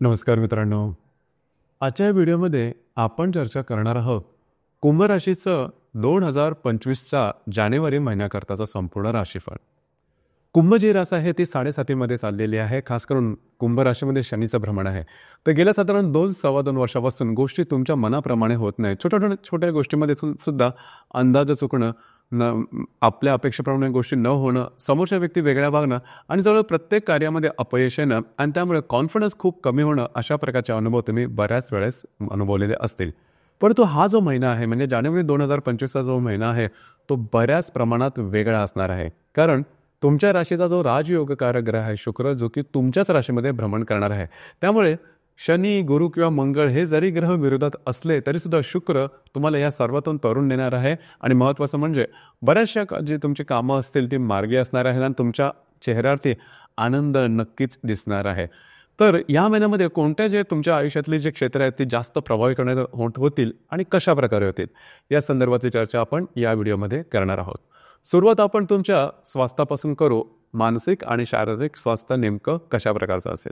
नमस्कार मित्रांनो. आजच्या या व्हिडिओमध्ये आपण चर्चा करणार आहोत कुंभ राशीचं 2025चा जानेवारी महिन्याकरताचं संपूर्ण राशीफळ. कुंभ जी रास आहे ती 7.5मध्ये चाललेली आहे. खास करून कुंभ राशीमध्ये शनीचं भ्रमण आहे. तर गेल्या साधारण 2-2.25 वर्षापासून गोष्टी तुमच्या मनाप्रमाणे होत नाही. छोट्या गोष्टीमध्ये सुद्धा अंदाज चुकणं, आपल्या अपेक्षेप्रमाणे गोष्टी न होणं, समोरच्या व्यक्ती वेगळ्या वागणं आणि जवळ प्रत्येक कार्यामध्ये अपयश येणं आणि त्यामुळे कॉन्फिडन्स खूप कमी होणं, अशा प्रकारचे अनुभव तुम्ही बऱ्याच वेळेस अनुभवलेले असतील. परंतु हा जो महिना आहे म्हणजे जानेवारी 2025चा जो महिना आहे तो बऱ्याच प्रमाणात वेगळा असणार आहे. कारण तुमच्या राशीचा जो राजयोगकारक ग्रह आहे शुक्र, जो की तुमच्याच राशीमध्ये भ्रमण करणार आहे. त्यामुळे शनी, गुरु किंवा मंगळ हे जरी ग्रह विरोधात असले तरीसुद्धा शुक्र तुम्हाला या सर्वातून तरुण नेणार आहे. आणि महत्त्वाचं म्हणजे बऱ्याचशा जी तुमची कामं असतील ती मार्गी असणार आहे आणि तुमच्या चेहऱ्यावरती आनंद नक्कीच दिसणार आहे. तर या महिन्यामध्ये कोणत्या जे तुमच्या आयुष्यातली जे क्षेत्र आहेत ती जास्त प्रभावी करण्यात होतील आणि कशा प्रकारे होतील या संदर्भातली चर्चा आपण या व्हिडिओमध्ये करणार आहोत. सुरुवात आपण तुमच्या स्वास्थ्यापासून करू. मानसिक आणि शारीरिक स्वास्थ्य नेमकं कशा प्रकारचं असेल.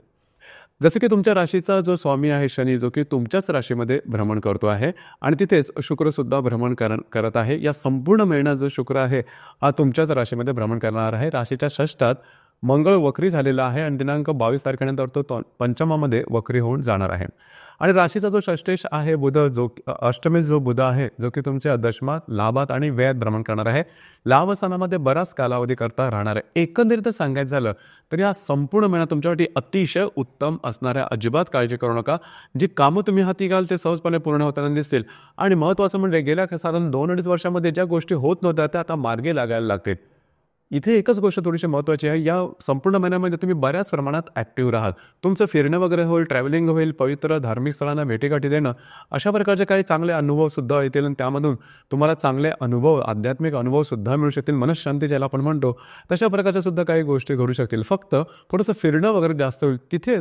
जसं की तुमच्या राशीचा जो स्वामी आहे शनी, जो की तुमच्याच राशीमध्ये भ्रमण करतो आहे आणि तिथेच शुक्रसुद्धा भ्रमण करत आहे. या संपूर्ण महिना जो शुक्र आहे हा तुमच्याच राशीमध्ये भ्रमण करणार आहे. राशीच्या षष्ठात मंगळ वक्री झालेला आहे आणि दिनांक 22 तारखेनंतर तो पंचमामध्ये वक्री होऊन जाणार आहे. आणि राशीचा जो षष्ठेश आहे बुध, जो अष्टमेश जो बुध आहे, जो की तुमच्या दशमात, लाभात आणि व्ययात भ्रमण करणार आहे. लाभ स्थानामध्ये बराच कालावधी करता राहणार आहे. एकंदरीत सांगायचं झालं तर या संपूर्ण महिना तुमच्यासाठी अतिशय उत्तम असणार आहे. अजिबात काळजी करू नका. जी कामं तुम्ही हाती घाल ते सहजपणे पूर्ण होताना दिसतील. आणि महत्त्वाचं म्हणजे गेल्या साधारण 2-2.5 वर्षामध्ये ज्या गोष्टी होत नव्हत्या त्या आता मार्गी लागायला लागतील. इथे एकच गोष्ट थोडीशी महत्त्वाची आहे. या संपूर्ण महिन्यामध्ये तुम्ही बऱ्याच प्रमाणात ॲक्टिव्ह राहाल. तुमचं फिरणं वगैरे होईल, ट्रॅव्हलिंग होईल, पवित्र धार्मिक स्थळांना भेटीगाठी देणं, अशा प्रकारचे काही चांगले अनुभवसुद्धा येतील आणि त्यामधून तुम्हाला चांगले अनुभव, आध्यात्मिक अनुभवसुद्धा मिळू शकतील. मनःशांती ज्याला आपण म्हणतो तशा प्रकारच्या सुद्धा काही गोष्टी घडू शकतील. फक्त थोडंसं फिरणं वगैरे जास्त होईल. तिथे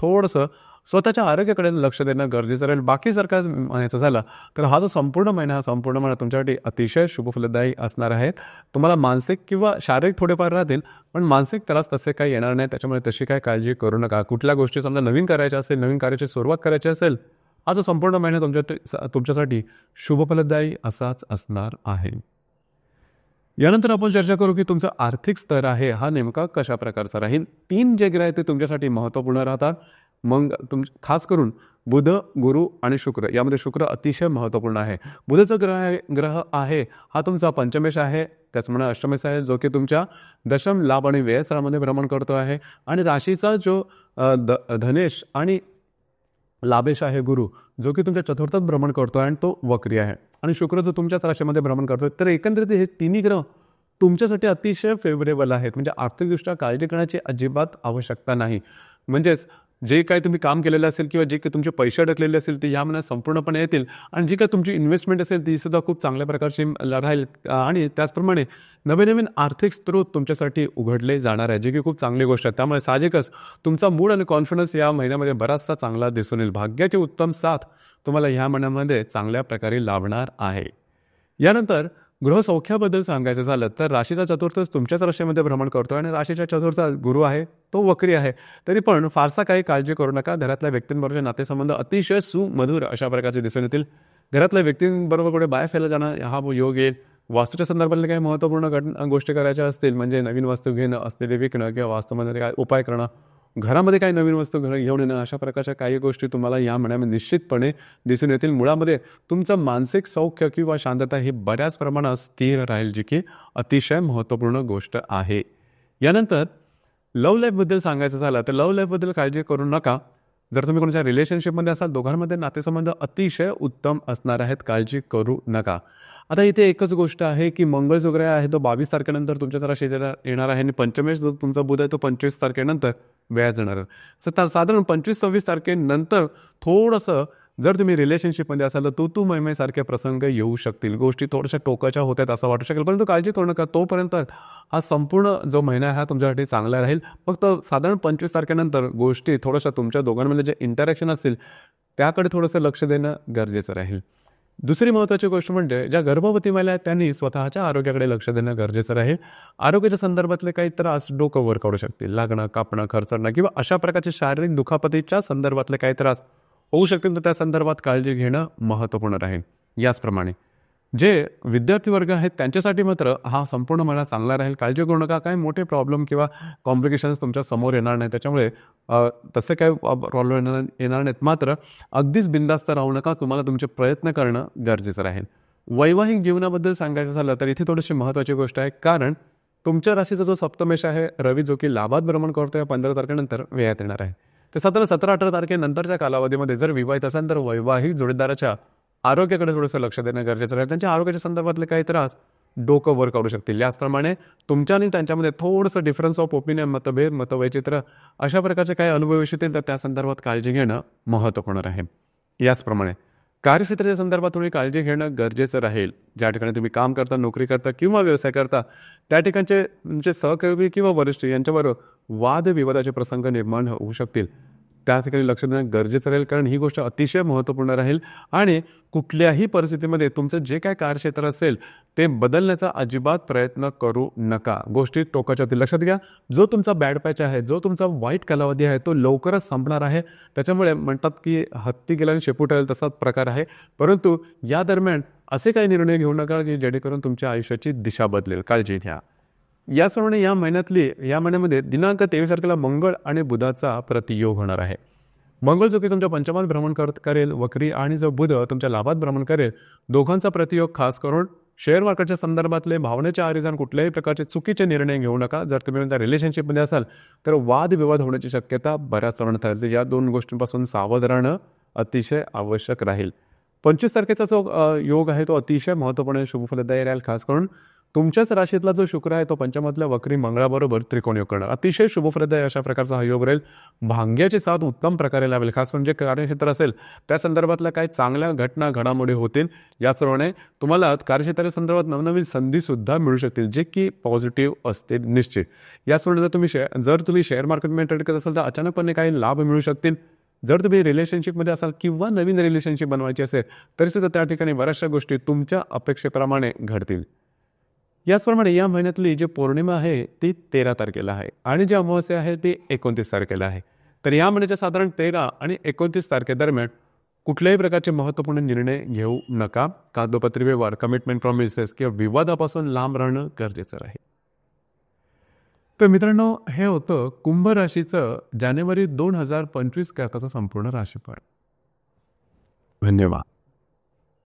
थोडंसं स्वतःच्या आरोग्याकडे लक्ष देणं गरजेचं राहील. बाकी जर काय म्हणायचं झालं तर हा जो संपूर्ण महिना तुमच्यासाठी अतिशय शुभफलदायी असणार आहे. तुम्हाला मानसिक किंवा शारीरिक थोडेफार राहतील, पण मानसिक त्रास तसे काही येणार नाही. त्याच्यामुळे तशी काही काळजी करू नका. कुठल्या गोष्टी समजा नवीन करायच्या असेल, नवीन कार्याची सुरुवात करायची असेल, हा जो संपूर्ण महिना तुमच्यासाठी शुभफलदायी असाच असणार आहे. यानंतर आपण चर्चा करू की तुमचा आर्थिक स्तर आहे हा नेमका कशा प्रकारचा राहील. 3 जे ग्रह आहेत ते तुमच्यासाठी महत्त्वपूर्ण राहतात. मग खास करून बुध, गुरु आणि शुक्र, यामध्ये शुक्र अतिशय महत्त्वपूर्ण आहे. बुधचा ग्रह आहे हा तुमचा पंचमेश आहे, त्याचप्रमाणे अष्टमेश आहे, जो की तुमच्या दशम, लाभ आणि व्यय स्थळामध्ये भ्रमण करतो आहे. आणि राशीचा जो धनेश आणि लाभेश आहे गुरु, जो की तुमच्या चतुर्थात भ्रमण करतो आहे आणि तो वक्री आहे. आणि शुक्र जो तुमच्याच राशीमध्ये भ्रमण करतो. तर एकंदरीत हे तिन्ही ग्रह तुमच्यासाठी अतिशय फेवरेबल आहेत. म्हणजे आर्थिकदृष्ट्या काळजी करण्याची अजिबात आवश्यकता नाही. म्हणजेच जे काही तुम्ही काम केलेलं असेल किंवा जे काही तुमचे पैसे अडकलेले असेल ते या महिन्यात संपूर्णपणे येतील. आणि जी काही तुमची इन्व्हेस्टमेंट असेल ती सुद्धा खूप चांगल्या प्रकारची राहील. आणि त्याचप्रमाणे नवीन आर्थिक स्रोत तुमच्यासाठी उघडले जाणार आहे, जे की खूप चांगली गोष्ट आहे. त्यामुळे साहजिकच तुमचा मूड आणि कॉन्फिडन्स या महिन्यामध्ये बराचसा चांगला दिसून येईल. भाग्याची उत्तम साथ तुम्हाला ह्या महिन्यामध्ये चांगल्या प्रकारे लाभणार आहे. यानंतर गृहसौख्याबद्दल सांगायचं झालं तर राशीचा चतुर्थ तुमच्याच राशीमध्ये भ्रमण करतो आणि राशीच्या चतुर्थात गुरु आहे, तो वक्री आहे. तरी पण फारसा काही काळजी करू नका. घरातल्या व्यक्तींबरोबरचे नातेसंबंध अतिशय सुमधुर अशा प्रकारचे दिसून येतील. घरातल्या व्यक्तींबरोबर कुठे बाहेर फिरायला जाणं हा योग येईल. वास्तूच्या संदर्भातल्या काही महत्त्वपूर्ण गोष्टी करायच्या असतील, म्हणजे नवीन वस्तू घेणं, असलेले विकणं किंवा वास्तूमध्ये काय उपाय करणं, घरामध्ये काही नवीन वस्तू घेऊन येणं, अशा प्रकारच्या काही गोष्टी तुम्हाला या महिन्यामध्ये निश्चितपणे दिसून येतील. मुळामध्ये तुमचं मानसिक सौख्य किंवा शांतता ही बऱ्याच प्रमाणात स्थिर राहील, जी की अतिशय महत्त्वपूर्ण गोष्ट आहे. यानंतर लव्ह लाईफबद्दल सांगायचं झालं तर लव्ह लाईफबद्दल काळजी करू नका. जर तुम्ही कोणाच्या रिलेशनशिपमध्ये असाल, दोघांमध्ये नातेसंबंध अतिशय उत्तम असणार आहेत, काळजी करू नका. आता इथे एकच गोष्ट आहे की मंगळ जो ग्रह आहे तो 22 तारखेनंतर तुमच्याच राशीत येणार आहे आणि पंचमेश जो तुमचा बुध आहे तो 25 तारखेनंतर व्ययात जाणार आहे. साधारण 25-26 तारखेनंतर थोडंसं जर तुम्ही रिलेशनशिपमध्ये असाल तर तू महिमेसारखे प्रसंग येऊ शकतील. गोष्टी थोड्याशा टोकाच्या होत्यात असं वाटू शकेल, परंतु काळजी करू नका. तोपर्यंत हा संपूर्ण जो महिना आहे हा तुमच्यासाठी चांगला राहील. फक्त साधारण 25 तारखेनंतर गोष्टी थोड्याशा तुमच्या दोघांमध्ये जे इंटरॅक्शन असतील त्याकडे थोडंसं लक्ष देणं गरजेचं राहील. दुसरी महत्त्वाची गोष्ट म्हणजे ज्या गर्भवती महिला आहेत त्यांनी स्वतःच्या आरोग्याकडे लक्ष देणं गरजेचं राहील. आरोग्याच्या संदर्भातले काही त्रास डोकं वर काढू शकतील. लागणं, कापणं, खरचडणं किंवा अशा प्रकारचे शारीरिक दुखापतीच्या संदर्भातले काही त्रास होऊ शकतील, तर त्या संदर्भात काळजी घेणं महत्त्वपूर्ण राहील. याचप्रमाणे जे विद्यार्थी वर्ग आहेत त्यांच्यासाठी मात्र हा संपूर्ण महिना चांगला राहील. काळजी करू नका. काही मोठे प्रॉब्लेम किंवा कॉम्प्लिकेशन्स तुमच्या समोर येणार नाही. त्याच्यामुळे तसे काही प्रॉब्लेम येणार नाहीत. मात्र अगदीच बिनधास्त राहू नका. तुम्हाला तुमचे प्रयत्न करणं गरजेचं राहील. वैवाहिक जीवनाबद्दल सांगायचं झालं तर इथे थोडीशी महत्त्वाची गोष्ट आहे, कारण तुमच्या राशीचा जो सप्तमेश आहे रवी, जो की लाभात भ्रमण करतोय 15 तारखेनंतर वेळात येणार आहे. ते 17-18 तारखेनंतरच्या कालावधीमध्ये जर विवाहित असाल तर वैवाहिक जोडीदाराच्या आरोग्याकडे थोडंसं लक्ष देणं गरजेचं राहील. त्यांच्या आरोग्याच्या संदर्भातले काही त्रास डोकं वर काढू शकतील. याचप्रमाणे तुमच्या आणि त्यांच्यामध्ये थोडंसं डिफरन्स ऑफ ओपिनियन, मतभेद, मतवैचित्र अशा प्रकारचे काही अनुभव येतील, तर त्या संदर्भात काळजी घेणं महत्त्वपूर्ण आहे. याचप्रमाणे कार्यक्षेत्राच्या संदर्भात थोडी काळजी घेणं गरजेचं राहील. ज्या ठिकाणी तुम्ही काम करता, नोकरी करता किंवा व्यवसाय करता, त्या ठिकाणचे तुमचे सहकर्मी किंवा वरिष्ठ यांच्याबरोबर वादविवादाचे प्रसंग निर्माण होऊ शकतील. त्या ठिकाणी लक्ष देणं गरजेचं राहील, कारण ही गोष्ट अतिशय महत्त्वपूर्ण राहील. आणि कुठल्याही परिस्थितीमध्ये तुमचं जे काय कार्यक्षेत्र असेल ते बदलण्याचा अजिबात प्रयत्न करू नका. गोष्टी टोकाच्या होतील. लक्षात घ्या, जो तुमचा बॅड पॅच आहे, जो तुमचा वाईट कालावधी आहे, तो लवकरच संपणार आहे. त्याच्यामुळे म्हणतात की हत्ती गेल्याने शेपूट आलेल तसाच प्रकार आहे. परंतु या दरम्यान असे काही निर्णय घेऊ नका की जेणेकरून तुमच्या आयुष्याची दिशा बदलेल. काळजी घ्या. याचप्रमाणे या महिन्यामध्ये दिनांक 23 तारखेला मंगळ आणि बुधाचा प्रतियोग होणार आहे. मंगळ जो की तुमच्या पंचमात भ्रमण करेल वक्री, आणि जो बुध तुमच्या लाभात भ्रमण करेल, दोघांचा प्रतियोग खास करून शेअर मार्केटच्या संदर्भातले भावनेच्या आरी जाऊन कुठल्याही प्रकारचे चुकीचे निर्णय घेऊ नका. जर तुम्ही तुमच्या रिलेशनशिपमध्ये असाल तर वादविवाद होण्याची शक्यता बऱ्याच प्रमाणात आहे. या दोन गोष्टींपासून सावध राहणं अतिशय आवश्यक राहील. 25 तारखेचा जो योग आहे तो अतिशय महत्त्वपूर्ण शुभफलदायी राहील. खास करून तुमच्याच राशीतला जो शुक्र आहे तो पंचमातल्या वक्री मंगळाबरोबर त्रिकोण योग करणार. अतिशय शुभफलदायी अशा प्रकारचा हा योग राहील. भाग्याची साथ उत्तम प्रकारे लावेल. खास म्हणजे कार्यक्षेत्र असेल त्या संदर्भातल्या काही चांगल्या घटना घडामोडी होतील. याचप्रमाणे तुम्हाला कार्यक्षेत्राच्या संदर्भात नवनवीन संधीसुद्धा मिळू शकतील, जे की पॉझिटिव्ह असतील निश्चित. याचप्रमाणे जर तुम्ही शेअर मार्केटमध्ये ट्रेड करत असाल तर अचानकपणे काही लाभ मिळू शकतील. जर तुम्ही रिलेशनशिपमध्ये असाल किंवा नवीन रिलेशनशिप बनवायची असेल तरीसुद्धा त्या ठिकाणी बऱ्याचशा गोष्टी तुमच्या अपेक्षेप्रमाणे घडतील. याचप्रमाणे या महिन्यातली जी पौर्णिमा आहे ती 13 तारखेला आहे आणि जी अमावस्या आहे ती 29 तारखेला आहे. तर या महिन्याच्या साधारण 13 आणि 29 तारखेदरम्यान कुठल्याही प्रकारचे महत्त्वपूर्ण निर्णय घेऊ नका. कागदोपत्री व्यवहार, कमिटमेंट, प्रॉमिसेस किंवा विवादापासून लांब राहणं गरजेचं राहील. तर मित्रांनो, हे होतं कुंभ राशीचं जानेवारी 2025 करताचं संपूर्ण राशीफळ. धन्यवाद.